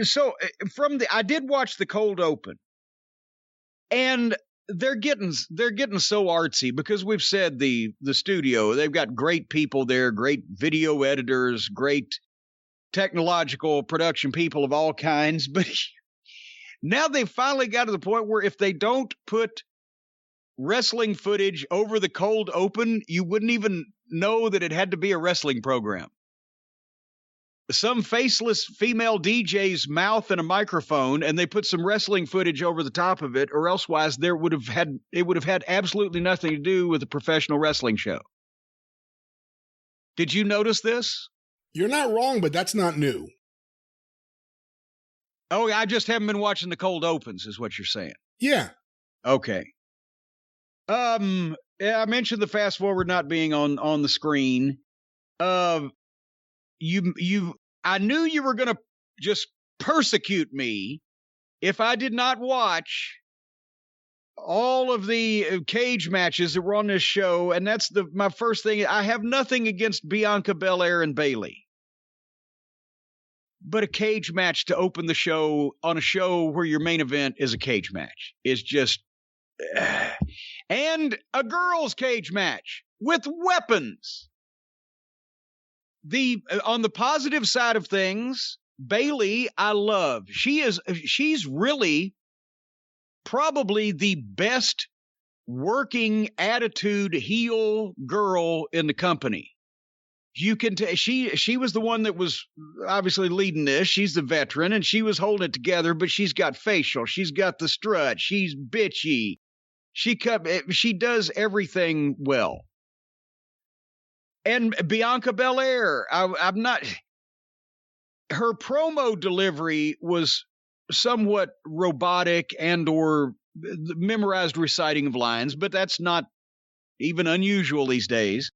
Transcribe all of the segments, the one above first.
So I did watch the cold open, and they're getting so artsy because we've said the studio, they've got great people there, great video editors, great technological production people of all kinds, but now they've finally got to the point where if they don't put wrestling footage over the cold open, you wouldn't even know that it had to be a wrestling program. Some faceless female DJ's mouth and a microphone, and they put some wrestling footage over the top of it, or elsewise it would have had absolutely nothing to do with a professional wrestling show. Did you notice this? You're not wrong, but that's not new. Oh, I just haven't been watching the cold opens, is what you're saying. Yeah. Okay. Yeah, I mentioned the fast forward not being on the screen. I knew you were going to just persecute me if I did not watch all of the cage matches that were on this show, and that's my first thing. I have nothing against Bianca Belair and Bayley, but a cage match to open the show on a show where your main event is a cage match is just... and a girls' cage match with weapons. On the positive side of things, Bayley, I love. She's really probably the best working attitude heel girl in the company. You can tell she was the one that was obviously leading this. She's the veteran, and she was holding it together. But she's got facial. She's got the strut. She's bitchy. She does everything well. And Bianca Belair, I'm not. Her promo delivery was somewhat robotic and/or memorized reciting of lines, but that's not even unusual these days.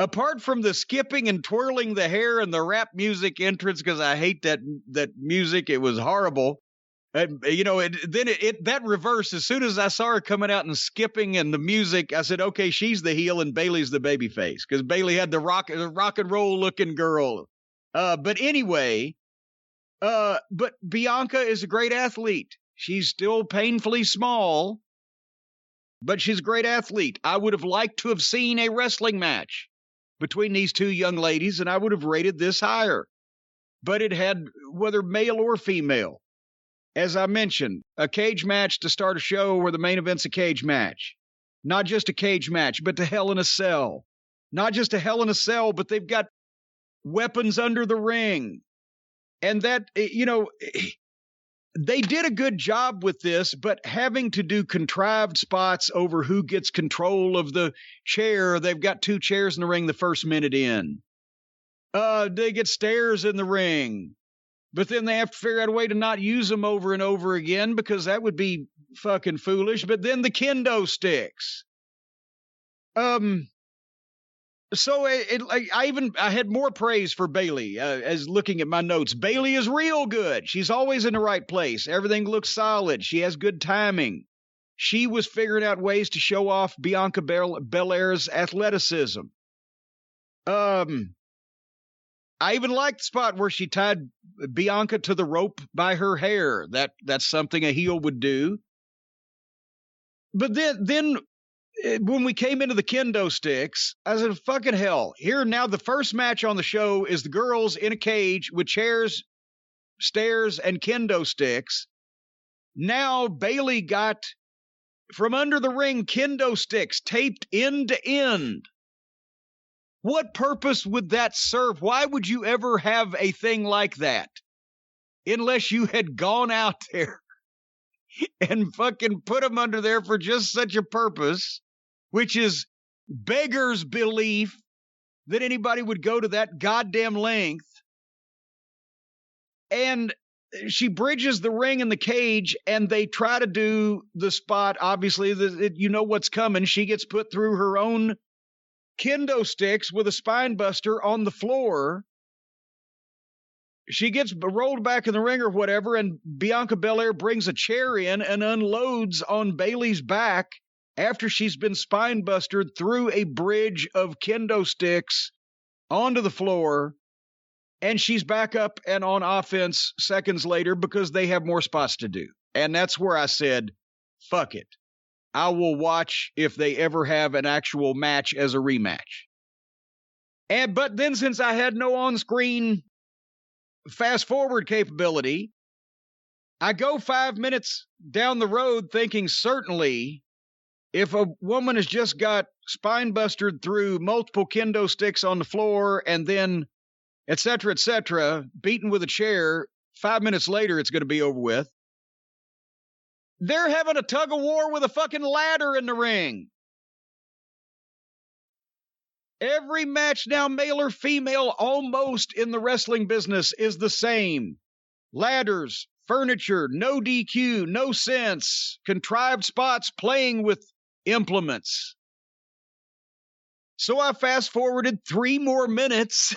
Apart from the skipping and twirling the hair and the rap music entrance, because I hate that music, it was horrible. That reverse. As soon as I saw her coming out and skipping and the music, I said, "Okay, she's the heel and Bayley's the baby face," because Bayley had the rock and roll looking girl. But anyway, but Bianca is a great athlete. She's still painfully small, but she's a great athlete. I would have liked to have seen a wrestling match between these two young ladies, and I would have rated this higher. But it had, whether male or female, as I mentioned, a cage match to start a show where the main event's a cage match. Not just a cage match, but to Hell in a Cell. Not just a Hell in a Cell, but they've got weapons under the ring. And that, they did a good job with this, but having to do contrived spots over who gets control of the chair. They've got two chairs in the ring the first minute in. They get stairs in the ring. But then they have to figure out a way to not use them over and over again because that would be fucking foolish. But then the kendo sticks. So I had more praise for Bayley as looking at my notes. Bayley is real good. She's always in the right place. Everything looks solid. She has good timing. She was figuring out ways to show off Bianca Belair's athleticism. I even liked the spot where she tied Bianca to the rope by her hair. That's something a heel would do. But then when we came into the kendo sticks, I said, fucking hell. Here now, the first match on the show is the girls in a cage with chairs, stairs, and kendo sticks. Now Bayley got from under the ring kendo sticks taped end to end. What purpose would that serve? Why would you ever have a thing like that? Unless you had gone out there and fucking put them under there for just such a purpose, which is beggar's belief that anybody would go to that goddamn length. And she bridges the ring and the cage, and they try to do the spot. Obviously, you know what's coming. She gets put through her own kendo sticks with a spine buster on the floor. She gets rolled back in the ring or whatever, and Bianca Belair brings a chair in and unloads on Bayley's back after she's been spine busted through a bridge of kendo sticks onto the floor. And she's back up and on offense seconds later because they have more spots to do. And that's where I said, fuck it. I will watch if they ever have an actual match as a rematch. But then since I had no on-screen fast-forward capability, I go 5 minutes down the road thinking certainly if a woman has just got spine busted through multiple kendo sticks on the floor and then et cetera, beaten with a chair, 5 minutes later it's going to be over with. They're having a tug of war with a fucking ladder in the ring. Every match now, male or female, almost in the wrestling business is the same. Ladders, furniture, no DQ, no sense, contrived spots, playing with implements. So I fast forwarded 3 more minutes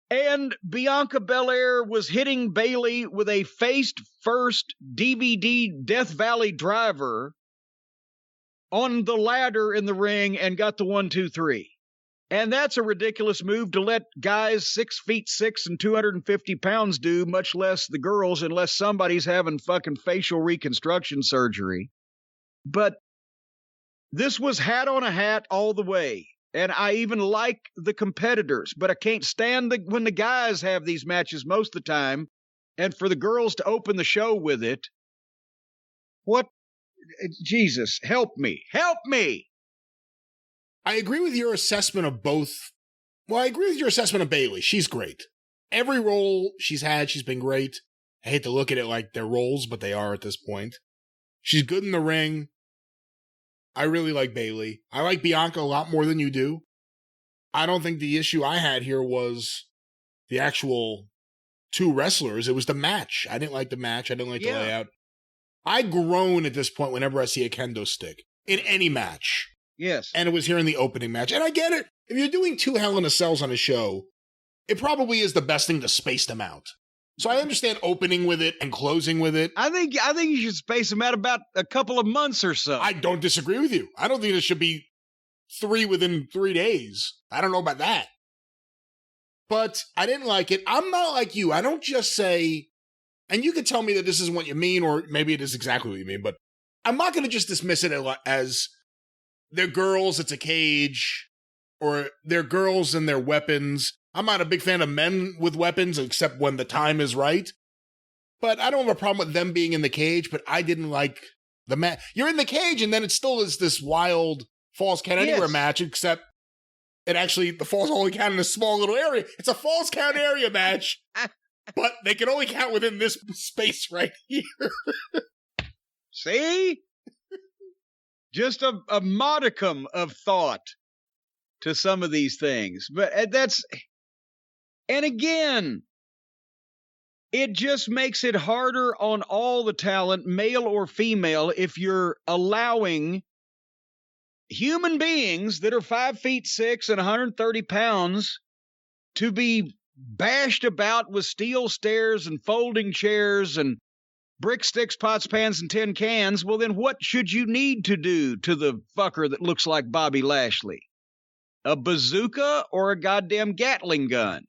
and Bianca Belair was hitting Bayley with a face-first DVD Death Valley driver on the ladder in the ring and got the 1, 2, 3. And that's a ridiculous move to let guys 6'6" and 250 pounds do, much less the girls, unless somebody's having fucking facial reconstruction surgery. But this was hat on a hat all the way. And I even like the competitors, but I can't stand when the guys have these matches most of the time. And for the girls to open the show with it, what? Jesus, help me. Help me. I agree with your assessment of both. Well, I agree with your assessment of Bayley. She's great. Every role she's had, she's been great. I hate to look at it like they're roles, but they are at this point. She's good in the ring. I really like Bayley. I like Bianca a lot more than you do. I don't think the issue I had here was the actual 2 wrestlers. It was the match. I didn't like the match. I didn't like the layout. I groan at this point whenever I see a kendo stick in any match. Yes. And it was here in the opening match. And I get it. If you're doing 2 Hell in a Cells on a show, it probably is the best thing to space them out. So I understand opening with it and closing with it. I think you should space them out about a couple of months or so. I don't disagree with you. I don't think it should be 3 within 3 days. I don't know about that. But I didn't like it. I'm not like you. I don't just say, and you can tell me that this isn't what you mean, or maybe it is exactly what you mean, but I'm not going to just dismiss it as they're girls, it's a cage, or they're girls and they're weapons. I'm not a big fan of men with weapons, except when the time is right. But I don't have a problem with them being in the cage, but I didn't like the match. You're in the cage, and then it still is this wild Falls Count Anywhere match, except the falls only count in a small little area. It's a Falls Count area match, but they can only count within this space right here. See? Just a modicum of thought to some of these things. But and again, it just makes it harder on all the talent, male or female, if you're allowing human beings that are 5'6" and 130 pounds to be bashed about with steel stairs and folding chairs and brick sticks, pots, pans, and tin cans. Well, then what should you need to do to the fucker that looks like Bobby Lashley? A bazooka or a goddamn Gatling gun?